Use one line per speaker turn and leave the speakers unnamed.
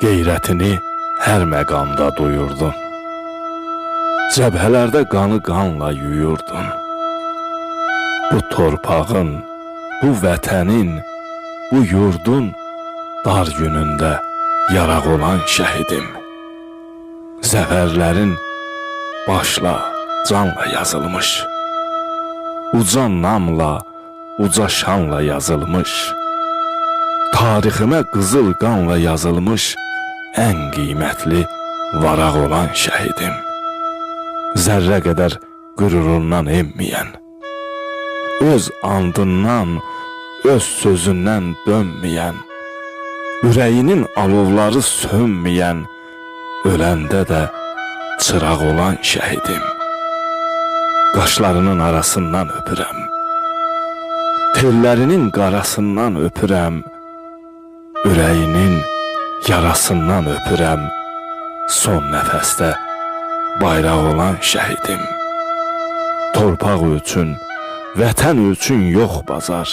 qeyrətini hər məqamda duyurdun. Cəbhələrdə qanı qanla yuyurdun. Bu torpağın, bu vətənin, bu yurdun dar günündə yaraq olan şəhidim. Zəfərlərin başla, canla yazılmış, uca namla, uca şanla yazılmış, tariximə qızıl qanla yazılmış ən qiymətli varaq olan şəhidim. Zərrə qədər qürurundan emməyən, öz andından, öz sözündən dönməyən, ürəyinin alovları sönməyən, öləndə də çıraq olan şəhidim. Qaşlarının arasından öpürəm, tellərinin qarasından öpürəm, ürəyinin yarasından öpürəm, son nəfəsdə bayraq olan şəhidim. Torpaq üçün, vətən üçün yox bazar.